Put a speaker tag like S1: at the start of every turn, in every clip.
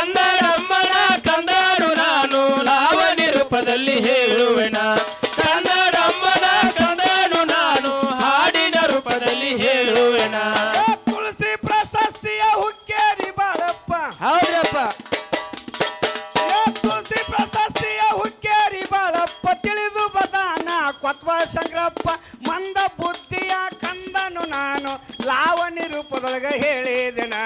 S1: ಕನ್ನಡಮ್ಮನ ಕಂದನು ನಾನು ಲಾವಣಿ ರೂಪದಲ್ಲಿ ಹೇಳುವೆನ ಕನ್ನಡಮ್ಮನ ಕಂದನು ನಾನು ಹಾಡಿನ ರೂಪದಲ್ಲಿ ಹೇಳುವೆನ
S2: ತುಳಸಿ ಪ್ರಶಸ್ತಿಯ ಹುಕ್ಕೇರಿ ಬಾಳಪ್ಪ
S1: ಹೌದ್ರಪ್ಪ
S2: ತುಳಸಿ ಪ್ರಶಸ್ತಿಯ ಹುಕ್ಕೇರಿ ಬಾಳಪ್ಪ ತಿಳಿದು ಬದಾನ ಕೊತ್ವ ಶಂಕರಪ್ಪ ಮಂದ ಬುದ್ಧಿಯ ಕಂದನು ನಾನು ಲಾವಣಿ ರೂಪದೊಳಗೆ ಹೇಳಿದೆನ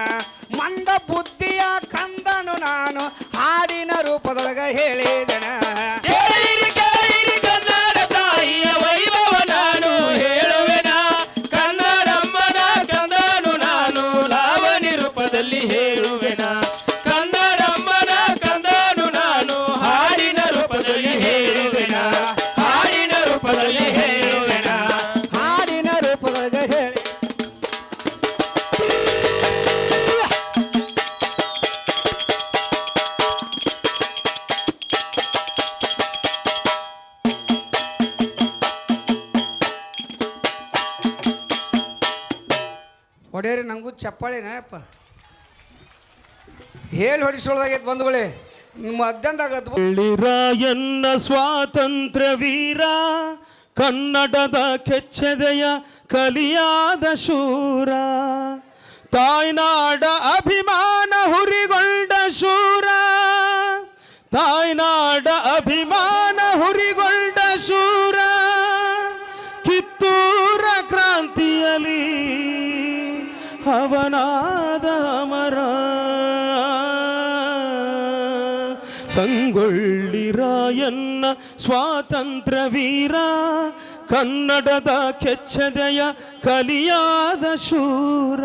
S2: ಮಂದ ಬುದ್ಧಿಯ ಕಂದನು ನಾನು ಹಾಡಿನ ರೂಪದೊಳಗೆ ಹೇಳಿದೆನ
S1: ಕೇಳಿರಿ ಕೇಳಿರಿ ಕನ್ನಡ ತಾಯಿಯ ವೈಭವ ನಾನು ಹೇಳುವೆನ ಕನ್ನಡಮ್ಮನ ಕಂದನು ನಾನು ಲಾವಣಿ ರೂಪದಲ್ಲಿ ಹೇಳುವೆನ ಕನ್ನಡಮ್ಮನ ಕಂದನು ನಾನು ಹಾಡಿನ ರೂಪದಲ್ಲಿ ಹೇಳುವೆನ ಹಾಡಿನ ರೂಪದಲ್ಲಿ ಹೇಳುವೆನ
S2: ಹಾಡಿನ ರೂಪದೊಳಗೆ ಹೇಳಿ ಹೊಡೆಯರಿ ನಂಗೂ ಚಪ್ಪಾಳಿನಪ್ಪ ಹೇಳಿ ಹೊಡಿಸೋದಾಗೈತೆ ಬಂಧುಗಳೇ ಮಧ್ಯಾಹ್ನದಾಗ
S1: ರಾಯಣ್ಣ ಸ್ವಾತಂತ್ರ್ಯ ವೀರ ಕನ್ನಡದ ಕೆಚ್ಚೆದೆಯ ಕಲಿಯಾದ ಶೂರ ತಾಯ್ನಾಡ ಅಭಿಮಾನ ಹುರಿಗೊಂಡ ಶೂರ ತಾಯ್ನಾಡ ಅಭಿಮಾನ ಹುರಿಗೊಂಡ ಶೂರ ಕಿತ್ತೂರ ಕ್ರಾಂತಿಯಲ್ಲಿ ಅವನಾದ ಅಮರ ಸಂಗೊಳ್ಳಿ ರಾಯಣ್ಣ ಸ್ವಾತಂತ್ರ್ಯ ವೀರ ಕನ್ನಡದ ಕೆಚ್ಚೆದೆಯ ಕಲಿಯಾದ ಶೂರ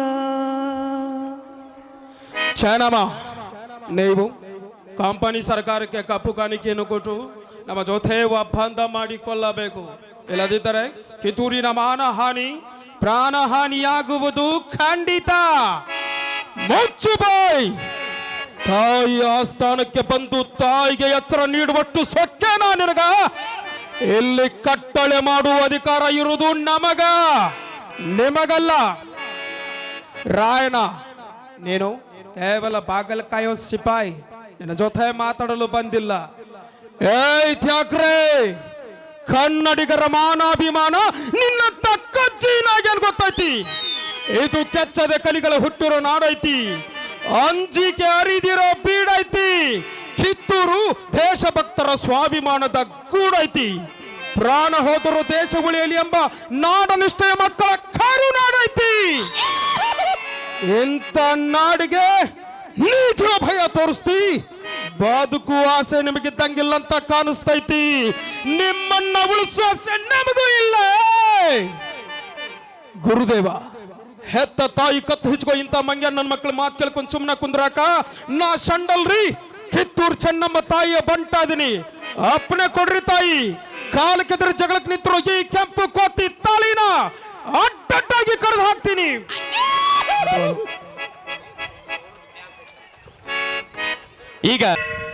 S1: ಚಾನಮ್ಮ ನೀವು ಕಂಪನಿ ಸರ್ಕಾರಕ್ಕೆ ಕಪ್ಪು ಕಾಣಿಕೆಯನ್ನು ಕೊಟ್ಟು ನಮ್ಮ ಜೊತೆ ಒಪ್ಪಂದ ಮಾಡಿಕೊಳ್ಳಬೇಕು ಇಲ್ಲದಿದ್ದರೆ ಕಿತ್ತೂರಿನ ಮಾನಹಾನಿ ಪ್ರಾಣಹಾನಿಯಾಗುವುದು ಖಂಡಿತ ಮುಚ್ಚು ಬಾಯ್ ತಾಯಿ ಆಸ್ಥಾನಕ್ಕೆ ಬಂದು ತಾಯಿಗೆ ಎತ್ತರ ನೀಡುವಷ್ಟು ಸೊಕ್ಕೇನಾ ನಿನಗ ಇಲ್ಲಿ ಕಟ್ಟಳೆ ಮಾಡುವ ಅಧಿಕಾರ ಇರುವುದು ನಮಗ ನಿಮಗಲ್ಲ ರಾಯಣ್ಣ ನೀನು ಕೇವಲ ಬಾಗಲ ಕಾಯೋ ಸಿಪಾಯಿ ನಿನ್ನ ಜೊತೆ ಮಾತಾಡಲು ಬಂದಿಲ್ಲ ಏಯ್ ತ್ಯಾಕ್ರೆ ಕನ್ನಡಿಗರ ಮಾನಾಭಿಮಾನ ನಿನ್ನ ತಕ್ಕಜ್ಜಿನಾಗೇನ್ ಗೊತ್ತೈತಿ ಇದು ಕೆಚ್ಚದ ಕಲಿಗಳ ಹುಟ್ಟಿರೋ ನಾಡೈತಿ ಅಂಜಿಕೆ ಅರಿದಿರೋ ಬೀಡೈತಿ ಕಿತ್ತೂರು ದೇಶಭಕ್ತರ ಸ್ವಾಭಿಮಾನದ ಗೂಡೈತಿ ಪ್ರಾಣ ಹೋದರೂ ದೇಶ ಉಳಿಯಲಿ ಎಂಬ ನಾಡನಿಷ್ಠೆಯ ಮಕ್ಕಳ ಕಾರು ನಾಡೈತಿ ಇಂಥ ನಾಡಿಗೆ ನೀಚ ಭಯ ತೋರಿಸ್ತಿ ಬದುಕುವ ಆಸೆ ನಿಮಗಿದ್ದಂಗಿಲ್ಲ ಅಂತ ಕಾಣಿಸ್ತೈತಿ ನಿಮ್ಮನ್ನ ಉಳಿಸುವ ಆಸೆ ನಮಗೂ ಇಲ್ಲ ಗುರುದೇವ ಹೆತ್ತ ತಾಯಿ ಕತ್ತು ಹಿಚ್ಕೋ ಇಂಥ ಮಂಗ್ಯ ನನ್ನ ಮಕ್ಕಳು ಮಾತು ಕೇಳ್ಕೊಂಡು ಸುಮ್ಮನೆ ಕುಂದ್ರಾಕ ನಾ ಶಂಡಲ್ರಿ ಕಿತ್ತೂರು ಚೆನ್ನಮ್ಮ ತಾಯಿಯ ಬಂಟಾದಿನಿ ಅಪ್ಪನೆ ಕೊಡ್ರಿ ತಾಯಿ ಕಾಲಕ್ಕೆದ್ರ ಜಗಳಕ್ಕೆ ನಿಂತರು ಈ ಕೆಂಪು ಕೋತಿ ತಾಳಿನ ಅಡ್ಡಡ್ಡಾಗಿ ಕರೆದು ಹಾಕ್ತೀನಿ ಈಗ